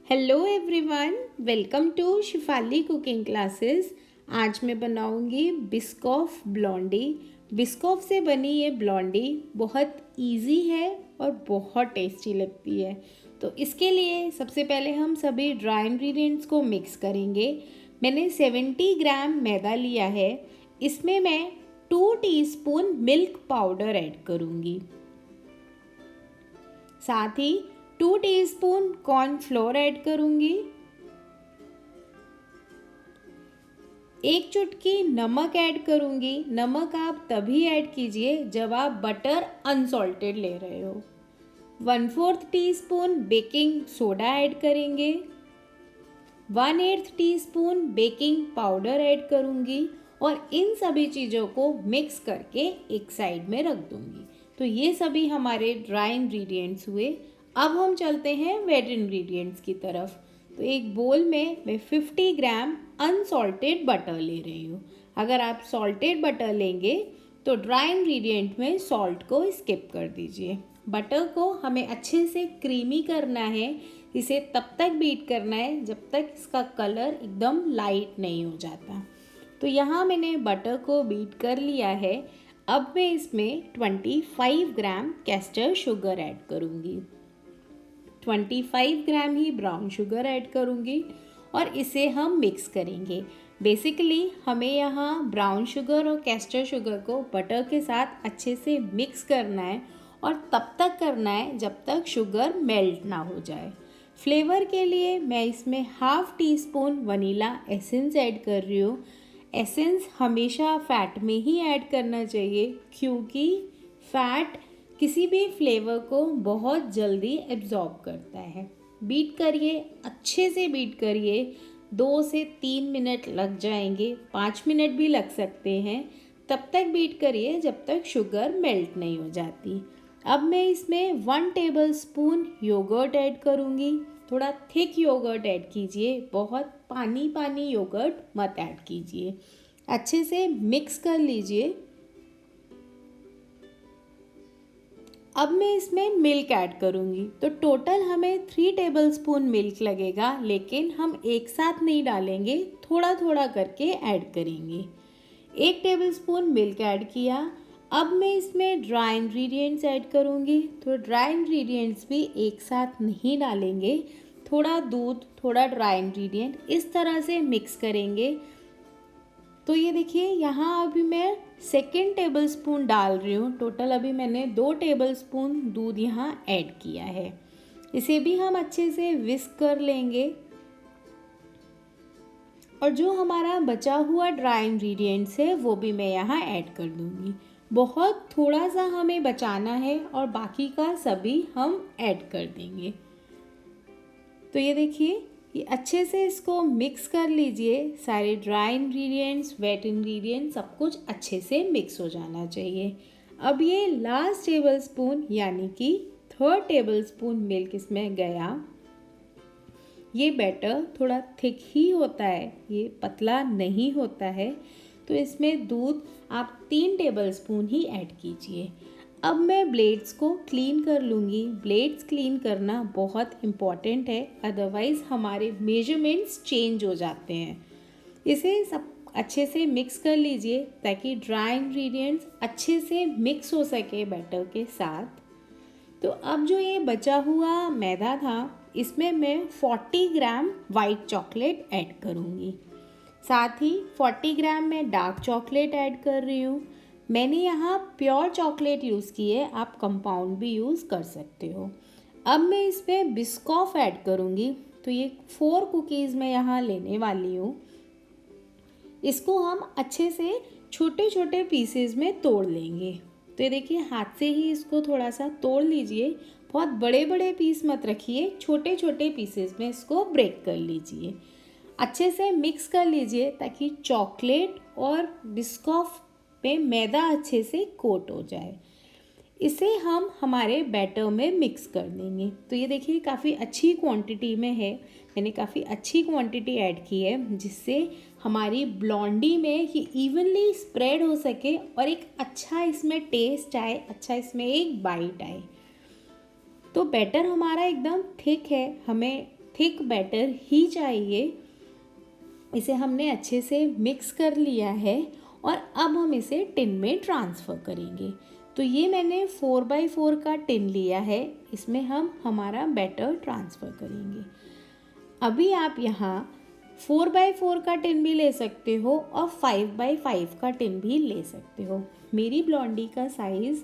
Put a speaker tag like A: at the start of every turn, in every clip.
A: Hello everyone, welcome to Shifali cooking classes. आज मैं बनाऊंगी बिस्कॉफ ब्लॉन्डी। बिस्कॉफ से बनी ये ब्लॉन्डी बहुत इजी है और बहुत टेस्टी लगती है। तो इसके लिए सबसे पहले हम सभी ड्राई इंग्रेडिएंट्स को मिक्स करेंगे। मैंने 70 ग्राम मैदा लिया है। इसमें मैं 2 टीस्पून मिल्क पाउडर ऐड करूँगी। साथ ही 2 टीस्पून कॉर्नफ्लोर ऐड करूंगी। 1 चुटकी नमक ऐड करूंगी। नमक आप तभी ऐड कीजिए जब आप बटर अनसॉल्टेड ले रहे हो। 1/4 टीस्पून बेकिंग सोडा ऐड करेंगे। 1/8 टीस्पून बेकिंग पाउडर ऐड करूंगी और इन सभी चीज़ों को मिक्स करके एक साइड में रख दूंगी। तो ये सभी हमारे ड्राई इंग्रेडिएंट्स हुए। अब हम चलते हैं वेट इंग्रेडिएंट्स की तरफ। तो एक बोल में मैं 50 ग्राम अनसॉल्टेड बटर ले रही हूँ। अगर आप सॉल्टेड बटर लेंगे तो ड्राई इंग्रेडिएंट में सॉल्ट को स्किप कर दीजिए। बटर को हमें अच्छे से क्रीमी करना है। इसे तब तक बीट करना है जब तक इसका कलर एकदम लाइट नहीं हो जाता। तो यहाँ मैंने बटर को बीट कर लिया है। अब मैं इसमें 25 ग्राम कैस्टर शुगर ऐड करूँगी। 25 ग्राम ही ब्राउन शुगर ऐड करूँगी और इसे हम मिक्स करेंगे। बेसिकली हमें यहाँ ब्राउन शुगर और कैस्टर शुगर को बटर के साथ अच्छे से मिक्स करना है और तब तक करना है जब तक शुगर मेल्ट ना हो जाए। फ्लेवर के लिए मैं इसमें 1/2 टीस्पून वनीला एसेंस ऐड कर रही हूँ। एसेंस हमेशा फ़ैट में ही ऐड करना चाहिए क्योंकि फ़ैट किसी भी फ्लेवर को बहुत जल्दी एब्जॉर्ब करता है। बीट करिए, अच्छे से बीट करिए। 2 से 3 मिनट लग जाएंगे, 5 मिनट भी लग सकते हैं। तब तक बीट करिए जब तक शुगर मेल्ट नहीं हो जाती। अब मैं इसमें 1 टेबलस्पून योगर्ट ऐड करूँगी। थोड़ा थिक योगर्ट ऐड कीजिए, बहुत पानी पानी योगर्ट मत ऐड कीजिए। अच्छे से मिक्स कर लीजिए। अब मैं इसमें मिल्क ऐड करूँगी। तो टोटल हमें 3 टेबलस्पून मिल्क लगेगा, लेकिन हम एक साथ नहीं डालेंगे, थोड़ा थोड़ा करके ऐड करेंगे। 1 टेबलस्पून मिल्क ऐड किया। अब मैं इसमें ड्राई इंग्रेडिएंट्स ऐड करूँगी। तो ड्राई इंग्रेडिएंट्स भी एक साथ नहीं डालेंगे, थोड़ा दूध, थोड़ा ड्राई इंग्रेडिएंट, इस तरह से मिक्स करेंगे। तो ये देखिए, यहाँ अभी मैं 2 टेबलस्पून डाल रही हूँ। टोटल अभी मैंने 2 टेबलस्पून दूध यहाँ ऐड किया है। इसे भी हम अच्छे से विस्क कर लेंगे। और जो हमारा बचा हुआ ड्राई इंग्रेडिएंट्स है वो भी मैं यहाँ ऐड कर दूँगी। बहुत थोड़ा सा हमें बचाना है और बाकी का सभी हम ऐड कर देंगे। तो ये देखिए, ये अच्छे से इसको मिक्स कर लीजिए। सारे ड्राई इंग्रेडिएंट्स, वेट इंग्रेडिएंट्स, सब कुछ अच्छे से मिक्स हो जाना चाहिए। अब ये लास्ट टेबलस्पून यानी कि 3rd टेबलस्पून मिल्क इसमें गया। ये बैटर थोड़ा थिक ही होता है, ये पतला नहीं होता है। तो इसमें दूध आप 3 टेबलस्पून ही ऐड कीजिए। अब मैं ब्लेड्स को क्लीन कर लूँगी। ब्लेड्स क्लीन करना बहुत इम्पॉर्टेंट है, अदरवाइज़ हमारे मेजरमेंट्स चेंज हो जाते हैं। इसे सब अच्छे से मिक्स कर लीजिए ताकि ड्राई इंग्रेडिएंट्स अच्छे से मिक्स हो सके बैटर के साथ। तो अब जो ये बचा हुआ मैदा था, इसमें मैं 40 ग्राम वाइट चॉकलेट ऐड करूँगी। साथ ही 40 ग्राम मैं डार्क चॉकलेट ऐड कर रही हूँ। मैंने यहाँ प्योर चॉकलेट यूज़ की है, आप कंपाउंड भी यूज़ कर सकते हो। अब मैं इसमें बिस्कॉफ ऐड करूँगी। तो ये 4 कुकीज़ मैं यहाँ लेने वाली हूँ। इसको हम अच्छे से छोटे छोटे पीसेस में तोड़ लेंगे। तो ये देखिए, हाथ से ही इसको थोड़ा सा तोड़ लीजिए। बहुत बड़े बड़े पीस मत रखिए, छोटे छोटे पीसेस में इसको ब्रेक कर लीजिए। अच्छे से मिक्स कर लीजिए ताकि चॉकलेट और बिस्कॉफ पे मैदा अच्छे से कोट हो जाए। इसे हम हमारे बैटर में मिक्स कर देंगे। तो ये देखिए, काफ़ी अच्छी क्वांटिटी में है। मैंने काफ़ी अच्छी क्वांटिटी ऐड की है जिससे हमारी ब्लॉन्डी में ये इवनली स्प्रेड हो सके और एक अच्छा इसमें टेस्ट आए, अच्छा इसमें एक बाइट आए। तो बैटर हमारा एकदम थिक है, हमें थिक बैटर ही चाहिए। इसे हमने अच्छे से मिक्स कर लिया है और अब हम इसे टिन में ट्रांसफ़र करेंगे। तो ये मैंने 4x4 का टिन लिया है, इसमें हम हमारा बैटर ट्रांसफ़र करेंगे। अभी आप यहाँ 4x4 का टिन भी ले सकते हो और 5x5 का टिन भी ले सकते हो। मेरी ब्लॉन्डी का साइज़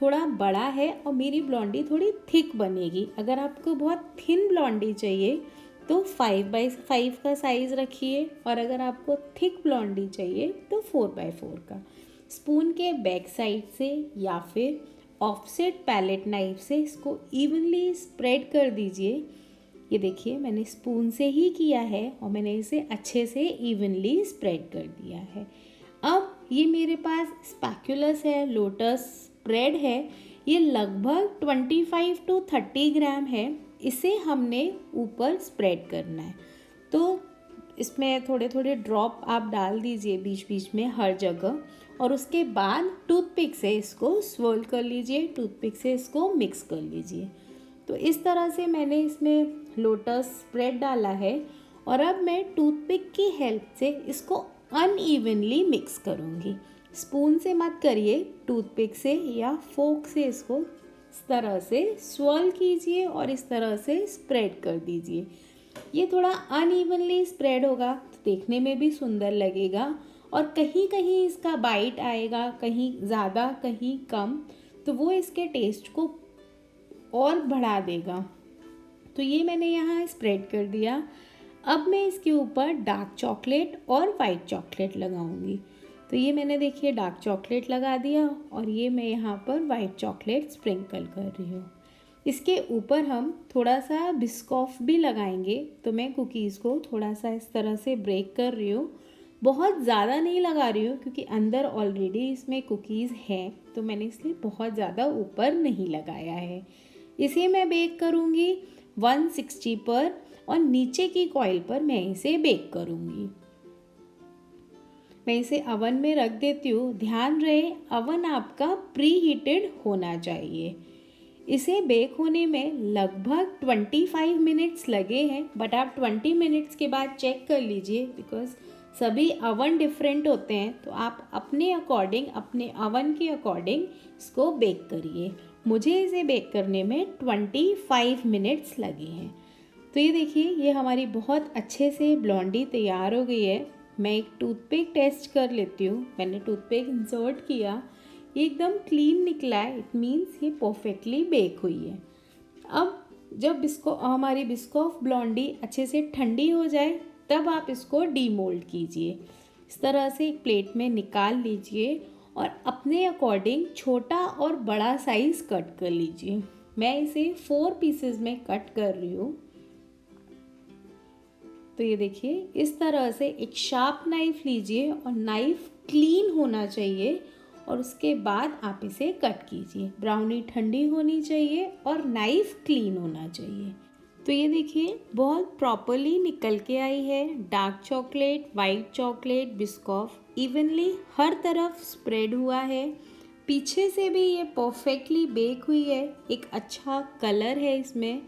A: थोड़ा बड़ा है और मेरी ब्लॉन्डी थोड़ी थिक बनेगी। अगर आपको बहुत थिन ब्लॉन्डी चाहिए तो 5x5 का साइज़ रखिए और अगर आपको थिक ब्लॉन्डी चाहिए तो 4x4 का। स्पून के बैक साइड से या फिर ऑफसेट पैलेट नाइफ से इसको इवनली स्प्रेड कर दीजिए। ये देखिए मैंने स्पून से ही किया है और मैंने इसे अच्छे से इवनली स्प्रेड कर दिया है। अब ये मेरे पास स्पैक्यूलस है, लोटस स्प्रेड है, ये लगभग 25 to 30 ग्राम है। इसे हमने ऊपर स्प्रेड करना है, तो इसमें थोड़े थोड़े ड्रॉप आप डाल दीजिए बीच बीच में हर जगह और उसके बाद टूथपिक से इसको स्वर्ल कर लीजिए, टूथपिक से इसको मिक्स कर लीजिए। तो इस तरह से मैंने इसमें लोटस स्प्रेड डाला है और अब मैं टूथपिक की हेल्प से इसको अनइवनली मिक्स करूँगी। स्पून से मत करिए, टूथपिक से या फोक से इसको इस तरह से स्वर्ल कीजिए और इस तरह से स्प्रेड कर दीजिए। ये थोड़ा अनइवनली स्प्रेड होगा तो देखने में भी सुंदर लगेगा और कहीं कहीं इसका बाइट आएगा, कहीं ज़्यादा कहीं कम, तो वो इसके टेस्ट को और बढ़ा देगा। तो ये मैंने यहाँ स्प्रेड कर दिया। अब मैं इसके ऊपर डार्क चॉकलेट और वाइट चॉकलेट लगाऊंगी। तो ये मैंने देखिए डार्क चॉकलेट लगा दिया और ये मैं यहाँ पर वाइट चॉकलेट स्प्रिंकल कर रही हूँ। इसके ऊपर हम थोड़ा सा बिस्कॉफ भी लगाएंगे। तो मैं कुकीज़ को थोड़ा सा इस तरह से ब्रेक कर रही हूँ, बहुत ज़्यादा नहीं लगा रही हूँ क्योंकि अंदर ऑलरेडी इसमें कुकीज़ हैं, तो मैंने इसलिए बहुत ज़्यादा ऊपर नहीं लगाया है। इसे मैं बेक करूँगी 160 पर और नीचे की कॉइल पर मैं इसे बेक करूँगी। मैं इसे अवन में रख देती हूँ। ध्यान रहे अवन आपका प्री हीटेड होना चाहिए। इसे बेक होने में लगभग 25 मिनट्स लगे हैं, बट आप 20 मिनट्स के बाद चेक कर लीजिए बिकॉज सभी अवन डिफरेंट होते हैं, तो आप अपने अकॉर्डिंग अपने अवन के अकॉर्डिंग इसको बेक करिए। मुझे इसे बेक करने में 25 मिनट्स लगे हैं। तो ये देखिए ये हमारी बहुत अच्छे से ब्लॉन्डी तैयार हो गई है। मैं एक टूथपिक टेस्ट कर लेती हूँ। मैंने टूथपिक इंसर्ट किया, ये एकदम क्लीन निकला है, इट मीन्स ये परफेक्टली बेक हुई है। अब जब हमारी बिस्कॉफ ब्लॉन्डी अच्छे से ठंडी हो जाए तब आप इसको डीमोल्ड कीजिए। इस तरह से एक प्लेट में निकाल लीजिए और अपने अकॉर्डिंग छोटा और बड़ा साइज़ कट कर लीजिए। मैं इसे 4 पीसेस में कट कर रही हूँ। तो ये देखिए इस तरह से एक शार्प नाइफ लीजिए और नाइफ क्लीन होना चाहिए और उसके बाद आप इसे कट कीजिए। ब्राउनी ठंडी होनी चाहिए और नाइफ क्लीन होना चाहिए। तो ये देखिए बहुत प्रॉपरली निकल के आई है। Dark chocolate, white chocolate, Biscoff evenly हर तरफ स्प्रेड हुआ है। पीछे से भी ये परफेक्टली बेक हुई है, एक अच्छा कलर है इसमें।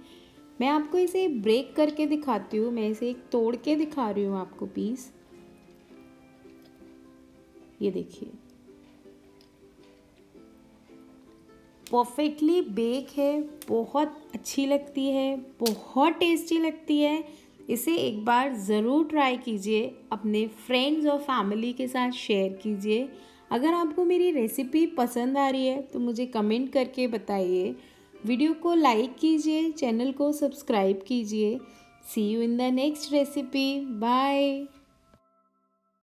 A: मैं आपको इसे ब्रेक करके दिखाती हूँ। मैं इसे एक तोड़ के दिखा रही हूँ आपको पीस। ये देखिए परफेक्टली बेक है, बहुत अच्छी लगती है, बहुत टेस्टी लगती है। इसे एक बार ज़रूर ट्राई कीजिए, अपने फ्रेंड्स और फैमिली के साथ शेयर कीजिए। अगर आपको मेरी रेसिपी पसंद आ रही है तो मुझे कमेंट करके बताइए। वीडियो को लाइक कीजिए, चैनल को सब्सक्राइब कीजिए। See you in the next recipe. Bye.